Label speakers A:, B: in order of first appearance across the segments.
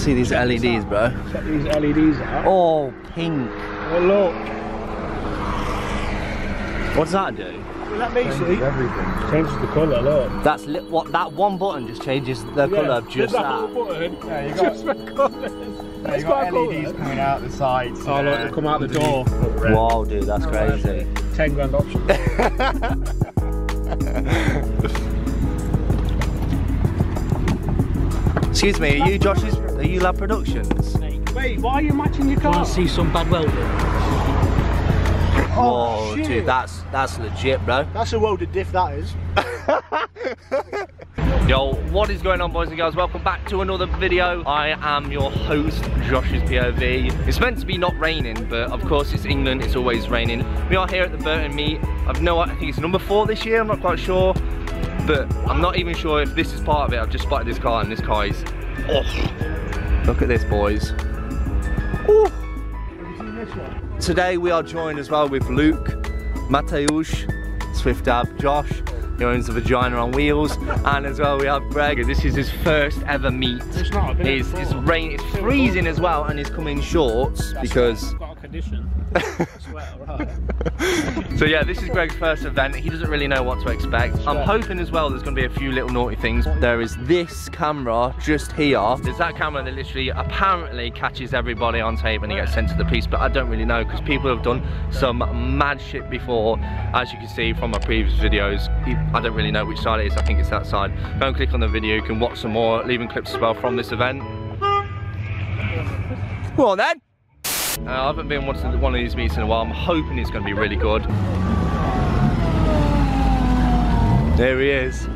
A: See these LEDs, bro.
B: Check these LEDs out.
A: Oh, pink.
B: Oh, look.
A: What does that do?
B: Well, that makes it everything. Changes the colour, look.
A: That's what that one button just changes the colour of just that.
B: Whole button.
C: Yeah, you got
B: just for colours.
C: Yeah, you got LEDs coming out the sides.
B: Oh, look, they come out the door.
A: Wow, dude, that's crazy.
B: 10 grand option.
A: Excuse me, are you Josh's? Are you Lab Productions?
B: Wait, why are you matching your car?
D: Want to see some bad welding?
A: Oh,
B: shit.
A: dude, that's legit, bro.
B: That's a welded diff, that is.
A: Yo, what is going on, boys and girls? Welcome back to another video. I am your host, JoshsPOV. It's meant to be not raining, but of course it's England, it's always raining. We are here at the Burton Meet. I think it's number 4 this year, I'm not quite sure. But I'm not even sure if this is part of it. I've just spotted this car and this car is, oh. Look at this, boys. Ooh. Today we are joined as well with Luke, Mateusz, Swift Dab, Josh, who owns the Vagina on Wheels, and as well we have Greg. This is his first ever meet.
B: It's not.
A: It's freezing as well, and he's come in shorts because.
B: I've got a condition. Sweater, right.
A: So yeah, this is Greg's first event. He doesn't really know what to expect. I'm hoping as well there's going to be a few little naughty things. There is this camera just here. There's that camera that literally apparently catches everybody on tape and it gets sent to the police, but I don't really know because people have done some mad shit before. As you can see from my previous videos, I don't really know which side it is. I think it's that side. Go and click on the video. You can watch some more, leaving clips as well from this event. Go on then. I haven't been watching one of these meets in a while. I'm hoping it's going to be really good. There he is.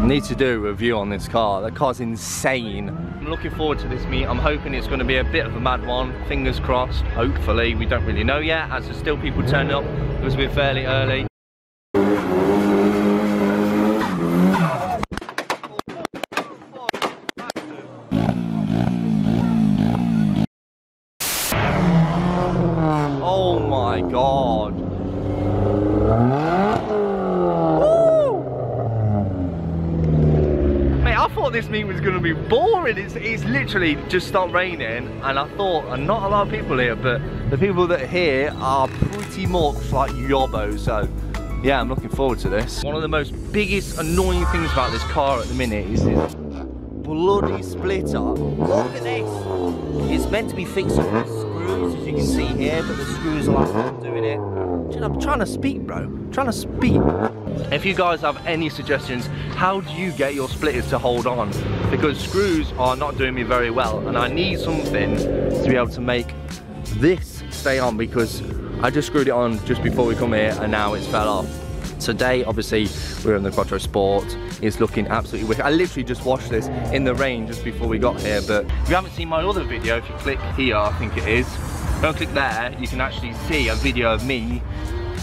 A: Need to do a review on this car. That car's insane. I'm looking forward to this meet. I'm hoping it's going to be a bit of a mad one. Fingers crossed. Hopefully. We don't really know yet, as there's still people turning up. It was a bit fairly early. Oh my god. Woo! Mate, I thought this meet was going to be boring. It's literally just stopped raining, and I thought, and not a lot of people here, but the people that are here are pretty much like yobbos, so yeah, I'm looking forward to this. One of the most biggest annoying things about this car at the minute is this bloody splitter. Look at this. It's meant to be fixed up with screws, as you can see here, but the screws are like not doing it. Dude, I'm trying to speak, bro. I'm trying to speak. If you guys have any suggestions, how do you get your splitters to hold on? Because screws are not doing me very well, and I need something to be able to make this stay on, because I just screwed it on just before we come here and now it's fell off. Today, obviously, we're in the Quattro Sport. It's looking absolutely wicked. I literally just washed this in the rain just before we got here, but if you haven't seen my other video, if you click here, I think it is, don't click there, you can actually see a video of me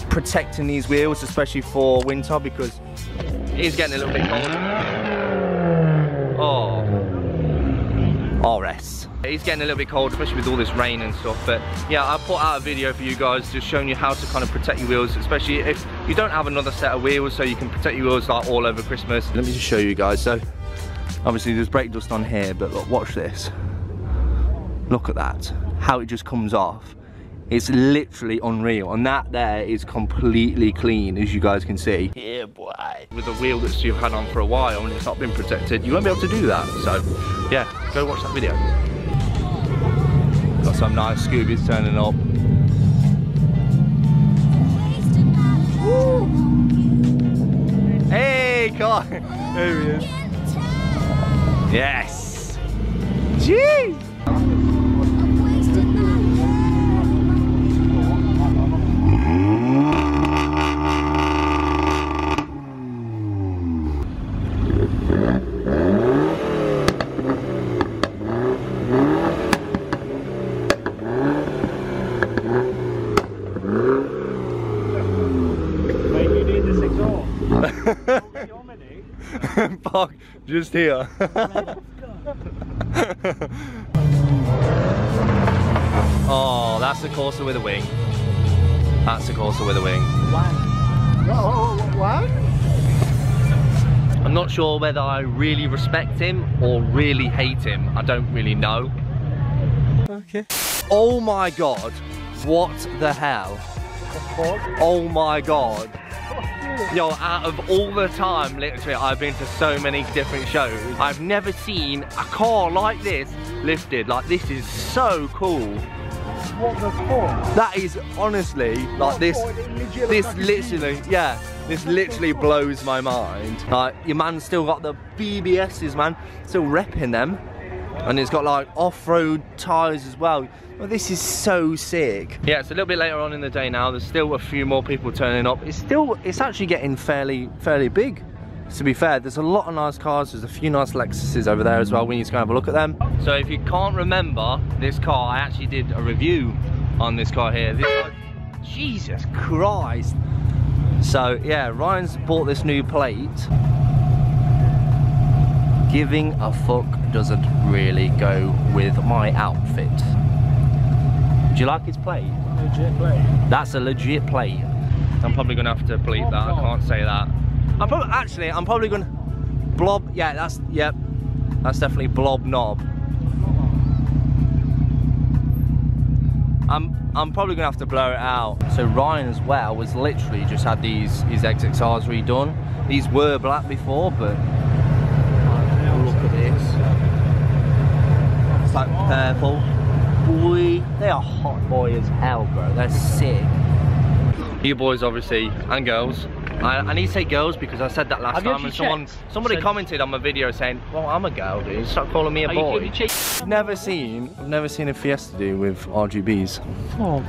A: protecting these wheels, especially for winter, because it is getting a little bit cold. Oh. RS. It's getting a little bit cold, especially with all this rain and stuff, but yeah, I put out a video for you guys just showing you how to kind of protect your wheels, especially if you don't have another set of wheels, so you can protect your wheels like all over Christmas. Let me just show you guys. So obviously there's brake dust on here, but look, watch this. Look at that, how it just comes off. It's literally unreal, and that there is completely clean, as you guys can see. Yeah, boy. With a wheel that you've had on for a while and it's not been protected, you won't be able to do that. So yeah, go watch that video. Got some nice Scoobies turning up. Woo. Hey, car! There he is. Yes! Jeez! Park just here. Oh, that's the Corsa with a wing. That's the Corsa with a wing.
B: What?
A: I'm not sure whether I really respect him or really hate him. I don't really know.
B: Okay.
A: Oh my god, what the hell? Oh my god. Yo, out of all the time, literally, I've been to so many different shows, I've never seen a car like this lifted. Like, this is so cool.
B: What the fuck?
A: That is honestly, like, this literally, yeah, this literally blows my mind. Like, your man's still got the BBSs, man, still repping them. And it's got like off-road tyres as well. Well, this is so sick. Yeah, it's a little bit later on in the day now. There's still a few more people turning up. It's actually getting fairly big. To be fair, there's a lot of nice cars. There's a few nice Lexuses over there as well. We need to go have a look at them. So if you can't remember this car, I actually did a review on this car here. This car, Jesus Christ. So yeah, Ryan's bought this new plate. Giving a fuck doesn't really go with my outfit. Do you like his plate?
B: Legit plate.
A: That's a legit plate. I'm probably gonna have to bleep that. I can't say that. I'm probably gonna blob. Yeah, that's definitely blob knob. I'm probably gonna have to blur it out. So Ryan as well was literally just had his XXRs redone. These were black before, but look at this. It's like purple. Boy, they are hot boy as hell, bro. They're sick. You boys, obviously, and girls. I need to say girls because I said that last time, and somebody commented on my video saying, "Well, I'm a girl, dude. Stop calling me a boy." I've never seen a Fiesta do with RGBs.
B: Oh,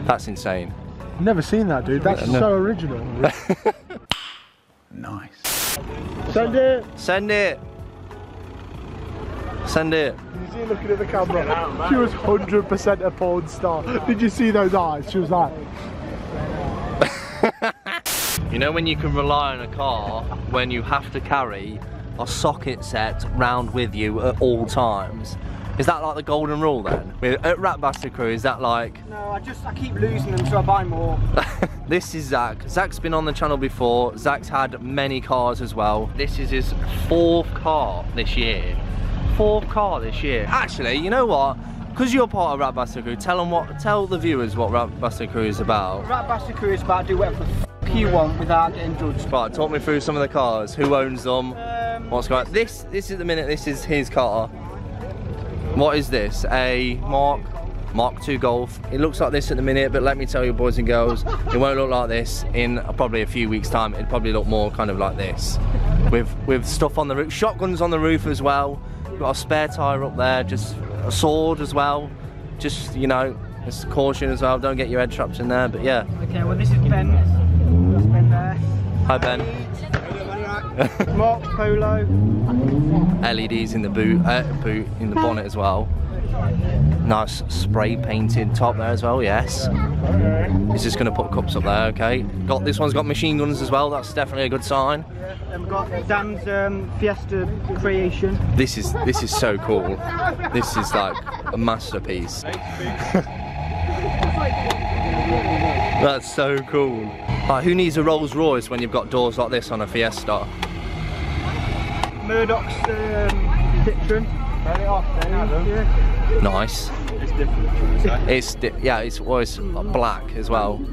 A: that's insane.
B: never seen that, dude. That's so original.
C: Nice.
B: Send it.
A: Send it. Send it.
B: Did you see her looking at the camera? She was 100% a porn star. Did you see those eyes? She was like...
A: You know when you can rely on a car when you have to carry a socket set round with you at all times? Is that like the golden rule then? At Rat Bastard Crew, is that like...
B: No, I keep losing them so I buy more.
A: This is Zach. Zach's been on the channel before. Zach's had many cars as well. This is his 4th car this year. 4th car this year. Actually, you know what? Because you're part of Rat Bastard Crew, tell the viewers what Rat Bastard Crew is about.
B: Rat Bastard Crew is about do whatever the f you want without getting judged.
A: Right, talk me through some of the cars. Who owns them? What's going on? This is the minute. This is his car. What is this? A Mark II Golf. It looks like this at the minute, but let me tell you, boys and girls, it won't look like this in probably a few weeks' time. It'll probably look more kind of like this, with stuff on the roof, shotguns on the roof as well. Got a spare tyre up there, just a sword as well. Just, you know, just caution as well. Don't get your head trapped in there. But yeah.
B: Okay, well this is Ben. That's Ben there.
A: Hi Ben.
B: Mark Polo.
A: LEDs in the boot in the bonnet as well. Nice spray painted top there as well, yes. He's just going to put cups up there, okay. This one's got machine guns as well, that's definitely a good sign.
B: And we've got Dan's Fiesta creation.
A: This is so cool. This is like a masterpiece. That's so cool. Like, who needs a Rolls Royce when you've got doors like this on a Fiesta?
B: Murdoch's Citroen. Turn it off, yeah.
A: Nice.
C: It's different.
A: It's black as well.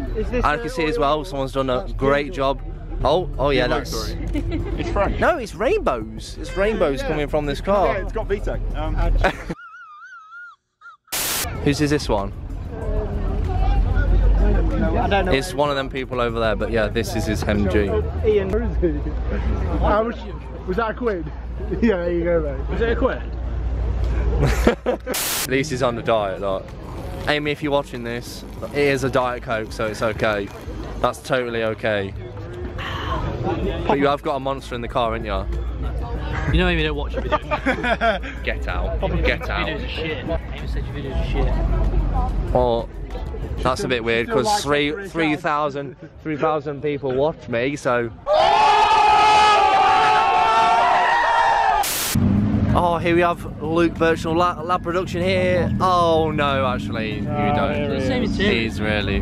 A: I can see as well, someone's done a great job. Oh yeah, that's...
C: It's Frank.
A: No, it's rainbows. It's rainbows coming from this car.
C: Yeah, it's got VTEC.
A: Whose is this one?
B: I don't know.
A: It's one of them people over there, but yeah, this is his MG.
B: Ian. How much? Was that a quid? Yeah, there you go, mate. Was it a quid?
A: At least he's on the diet, like. Amy, if you're watching this, it is a Diet Coke, so it's okay. That's totally okay. But you have got a monster in the car, haven't you?
D: You know Amy don't watch your videos.
A: Get out. Get out.
D: Videos are shit. Amy said your videos are shit.
A: Well, that's a bit weird because 3,000 people watch me, so. Oh, I here we have Luke Birchnell lab production here. Oh no, actually, you don't.
D: Same interior.
A: He is really.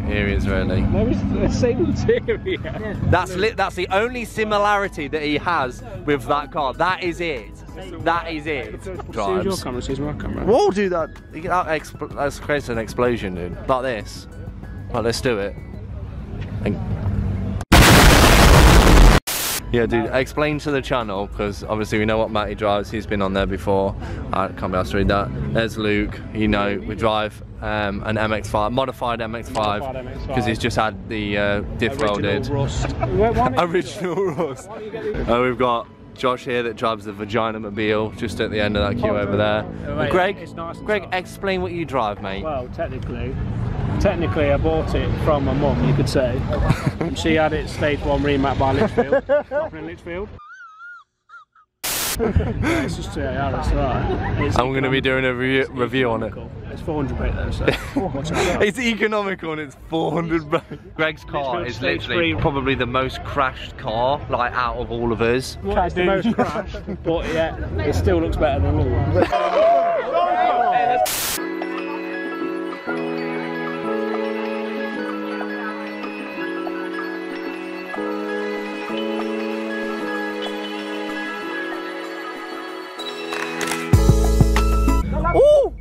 B: No, it's the same interior.
A: That's the only similarity that he has with that car. That is it. That is it.
B: Here's your
A: Drives.
B: camera, here's my camera.
A: We'll do that. That creates an explosion, dude. Like this. Right, let's do it. Yeah, dude, explain to the channel, because obviously we know what Matty drives. He's been on there before. I can't be asked to read that. There's Luke. You know, we drive an MX-5, modified MX-5, because he's just had the diff welded. Original rust. We've got Josh here that drives the Vagina Mobile, just at the end of that queue over there. Greg, explain what you drive, mate.
B: Well, technically I bought it from my mum, you could say. She had it stage 1 remap by Litchfield. In Litchfield. Yeah, it's just it's alright.
A: I'm going to be doing a review on it.
B: It's 400 brake though, so watch out.
A: It's economical and it's 400 brake. Greg's car is literally probably the most crashed car, like, out of all of us.
B: Well, it's the most crashed, but yeah, it still looks better than all of them.
A: Ooh!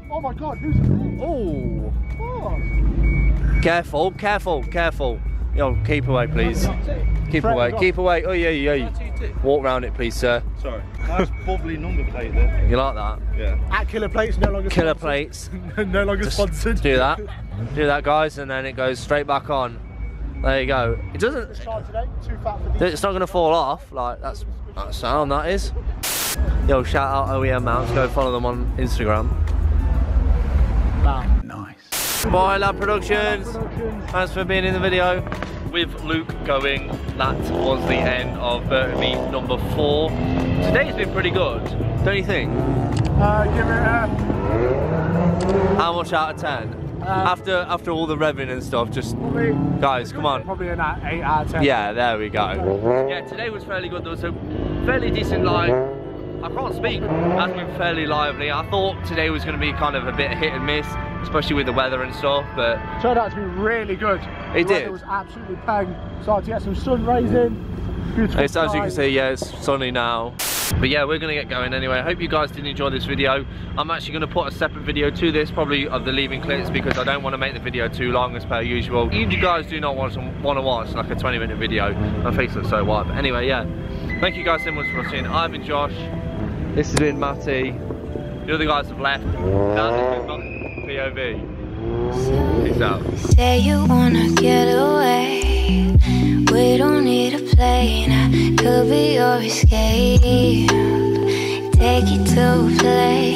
B: Oh my god, who's this?
A: Ooh! Careful, careful, careful. Yo, keep away, please. Keep away, keep away. Oh, yeah. Walk round it, please, sir.
C: Sorry. Nice bubbly number plate there.
A: You like that?
C: Yeah.
B: At Killer Plates, no longer
A: Killer
B: sponsored.
A: plates.
B: No longer sponsored.
A: Do that. Do that, guys, and then it goes straight back on. There you go. It doesn't. It's not going to fall off. Like, that's sound, that is. Yo, shout out OEM Mounts. Go follow them on Instagram.
B: Wow.
C: Nice.
A: Bye, Lab Productions. Thanks for being in the video. With Luke going, that was the end of Burton Meet number 4. Today's been pretty good, don't you think?
B: Give it a...
A: How much out of 10? After all the revving and stuff, just
B: probably,
A: guys, come on.
B: Probably an 8 out of 10.
A: Yeah, there we go. Yeah, today was fairly good. There was a fairly decent line. I can't speak. That's been fairly lively. I thought today was going to be kind of a bit hit and miss, especially with the weather and stuff, but
B: turned out to be really good.
A: It did.
B: It was absolutely bang. Started to get some sun rays in. Beautiful.
A: It's, as you can see, yeah, it's sunny now. But yeah, we're going to get going anyway. I hope you guys did enjoy this video. I'm actually going to put a separate video to this, probably of the leaving clips, because I don't want to make the video too long as per usual. If you guys do not want to watch like a 20-minute video, my face looks so white. But anyway, yeah. Thank you guys so much for watching. I've been Josh. This has been Matty. The other guys have left. Now this is not POV. Peace out.
E: Say you wanna get away. We don't need a plane. I could be your escape. Take you to a place